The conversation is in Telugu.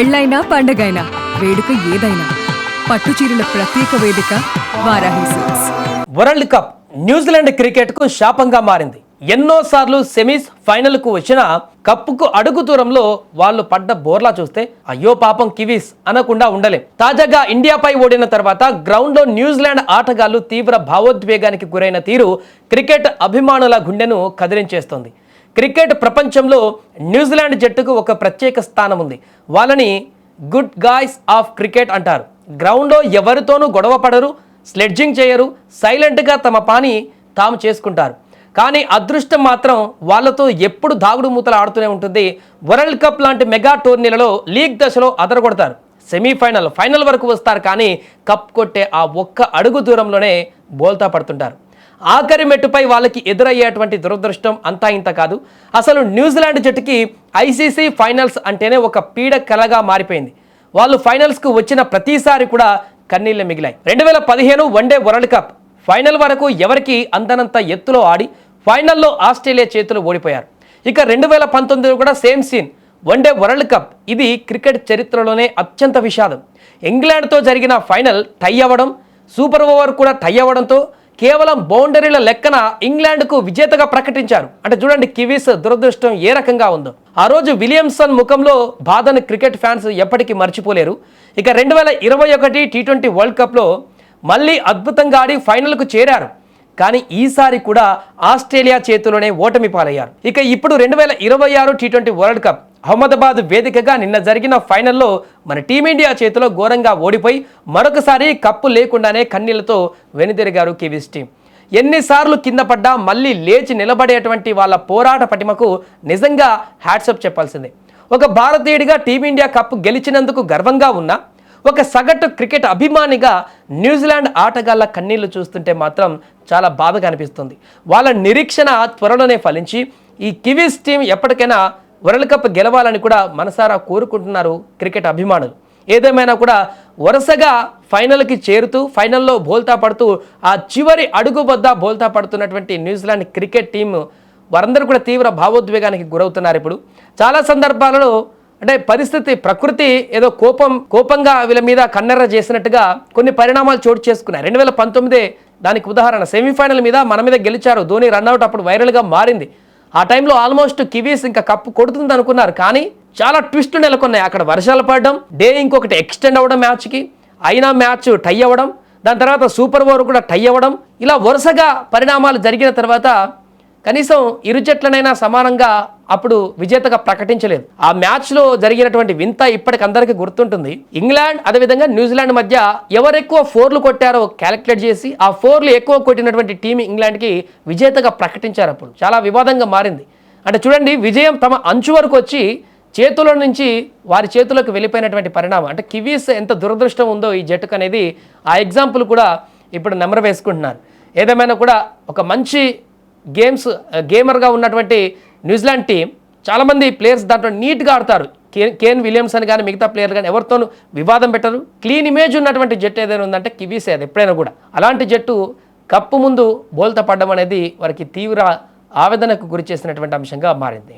పెళ్ళైనా పండగైనా వేడుక ఏదైనా పట్టు చీరల ప్రత్యేక వేదిక Varahi silks. World cup New Zealand క్రికెట్కు శాపంగా మారింది. ఎన్నోసార్లు సెమీస్ ఫైనల్కు వచ్చిన కప్పుకు అడుగు దూరంలో వాళ్ళు పడ్డ బోర్లా చూస్తే అయ్యో పాపం కివీస్ అనకుండా ఉండలేం. తాజాగా ఇండియాపై ఓడిన తర్వాత గ్రౌండ్లో న్యూజిలాండ్ ఆటగాళ్లు తీవ్ర భావోద్వేగానికి గురైన తీరు క్రికెట్ అభిమానుల గుండెను కదిలించేస్తోంది. క్రికెట్ ప్రపంచంలో న్యూజిలాండ్ జట్టుకు ఒక ప్రత్యేక స్థానం ఉంది. వాళ్ళని గుడ్ గాయ్స్ ఆఫ్ క్రికెట్ అంటారు. గ్రౌండ్లో ఎవరితోనూ గొడవ పడరు, స్లెడ్జింగ్ చేయరు, సైలెంట్గా తమ పని తాము చేసుకుంటారు. కానీ అదృష్టం మాత్రం వాళ్ళతో ఎప్పుడు దాగుడు మూతలు ఆడుతూనే ఉంటుంది. వరల్డ్ కప్ లాంటి మెగా టోర్నీలలో లీగ్ దశలో అదరగొడతారు, సెమీఫైనల్ ఫైనల్ వరకు వస్తారు. కానీ కప్ కొట్టే ఆ ఒక్క అడుగు దూరంలోనే బోల్తా పడుతుంటారు. ఆఖరి మెట్టుపై వాళ్ళకి ఎదురయ్యేటువంటి దురదృష్టం అంతా ఇంత కాదు. అసలు న్యూజిలాండ్ జట్టుకి ఐసీసీ ఫైనల్స్ అంటేనే ఒక పీడ కలగా మారిపోయింది. వాళ్ళు ఫైనల్స్కు వచ్చిన ప్రతిసారి కూడా కన్నీళ్లు మిగిలాయి. 2015 వన్డే వరల్డ్ కప్ ఫైనల్ వరకు ఎవరికి అందనంత ఎత్తులో ఆడి ఫైనల్లో ఆస్ట్రేలియా చేతులు ఓడిపోయారు. ఇక 2019 కూడా same scene, one day world cup. ఇది క్రికెట్ చరిత్రలోనే అత్యంత విషాదం. ఇంగ్లాండ్తో జరిగిన ఫైనల్ టై అవ్వడం, సూపర్ ఓవర్ కూడా టై అవ్వడంతో కేవలం బౌండరీల లెక్కన ఇంగ్లాండ్కు విజేతగా ప్రకటించారు. అంటే చూడండి కివీస్ దురదృష్టం ఏ రకంగా ఉందో. ఆ రోజు విలియమ్సన్ ముఖంలో బాధను క్రికెట్ ఫ్యాన్స్ ఎప్పటికీ మర్చిపోలేరు. ఇక 2021 టీ20 వరల్డ్ కప్లో మళ్ళీ అద్భుతంగా ఆడి ఫైనల్కు చేరారు. కానీ ఈసారి కూడా ఆస్ట్రేలియా చేతిలోనే ఓటమి పాలయ్యారు. ఇక ఇప్పుడు 2026 టీ20 వరల్డ్ కప్ అహ్మదాబాద్ వేదికగా నిన్న జరిగిన ఫైనల్లో మన టీమిండియా చేతిలో ఘోరంగా ఓడిపోయి మరొకసారి కప్పు లేకుండానే కన్నీళ్లతో వెనుదిరిగారు కివీస్ టీం. ఎన్నిసార్లు కింద పడ్డా మళ్ళీ లేచి నిలబడేటువంటి వాళ్ళ పోరాట పటిమకు నిజంగా హ్యాట్సప్ చెప్పాల్సిందే. ఒక భారతీయుడిగా టీమిండియా కప్పు గెలిచినందుకు గర్వంగా ఉన్నా, ఒక సగటు క్రికెట్ అభిమానిగా న్యూజిలాండ్ ఆటగాళ్ల కన్నీళ్లు చూస్తుంటే మాత్రం చాలా బాధగా అనిపిస్తుంది. వాళ్ళ నిరీక్షణ త్వరలోనే ఫలించి ఈ కివీస్ టీం ఎప్పటికైనా వరల్డ్ కప్ గెలవాలని కూడా మనసారా కోరుకుంటున్నారు క్రికెట్ అభిమానులు. ఏదేమైనా కూడా వరుసగా ఫైనల్కి చేరుతూ ఫైనల్లో బోల్తా పడుతూ ఆ చివరి అడుగు వద్ద బోల్తా పడుతున్నటువంటి న్యూజిలాండ్ క్రికెట్ టీం వారందరూ కూడా తీవ్ర భావోద్వేగానికి గురవుతున్నారు. ఇప్పుడు చాలా సందర్భాలలో అంటే పరిస్థితి ప్రకృతి ఏదో కోపంగా వీళ్ళ మీద కన్నెర్ర చేసినట్టుగా కొన్ని పరిణామాలు చోటు చేసుకున్నాయి. 2019 దానికి ఉదాహరణ. సెమీఫైనల్ మీద మన మీద గెలిచారు, ధోని రన్అట్ అప్పుడు వైరల్గా మారింది. ఆ టైంలో ఆల్మోస్ట్ కివీస్ ఇంకా కప్పు కొడుతుంది అనుకున్నారు. కానీ చాలా ట్విస్టులు నెలకొన్నాయి. అక్కడ వర్షాలు పడడం, డే ఇంకొకటి ఎక్స్టెండ్ అవ్వడం మ్యాచ్కి, అయినా మ్యాచ్ టై అవ్వడం, దాని తర్వాత సూపర్ ఓవర్ కూడా టై అవ్వడం, ఇలా వరుసగా పరిణామాలు జరిగిన తర్వాత కనీసం ఇరు జట్లనైనా సమానంగా అప్పుడు విజేతగా ప్రకటించలేదు. ఆ మ్యాచ్లో జరిగినటువంటి వింత ఇప్పటికందరికీ గుర్తుంటుంది. ఇంగ్లాండ్ అదేవిధంగా న్యూజిలాండ్ మధ్య ఎవరెక్కువ ఫోర్లు కొట్టారో క్యాలిక్యులేట్ చేసి ఆ ఫోర్లు ఎక్కువ కొట్టినటువంటి టీం ఇంగ్లాండ్కి విజేతగా ప్రకటించారు. అప్పుడు చాలా వివాదంగా మారింది. అంటే చూడండి, విజయం తమ అంచు వరకు వచ్చి చేతుల నుంచి వారి చేతులకు వెళ్ళిపోయినటువంటి పరిణామం. అంటే కివీస్ ఎంత దురదృష్టం ఉందో ఈ జట్టుకు అనేది ఆ ఎగ్జాంపుల్ కూడా ఇప్పుడు నెమరు వేసుకుంటున్నారు. ఏదేమైనా కూడా ఒక మంచి గేమర్గా ఉన్నటువంటి న్యూజిలాండ్ టీం చాలామంది ప్లేయర్స్ దాంట్లో నీట్గా ఆడతారు. కేన్ విలియమ్సన్ కానీ మిగతా ప్లేయర్ కానీ ఎవరితోనూ వివాదం పెట్టరు. క్లీన్ ఇమేజ్ ఉన్నటువంటి జట్టు ఏదైనా ఉందంటే కివీస్. అది ఎప్పుడైనా కూడా అలాంటి జట్టు కప్పు ముందు బోల్తా పడడం అనేది వారికి తీవ్ర ఆవేదనకు గురి చేసినటువంటి అంశంగా మారింది.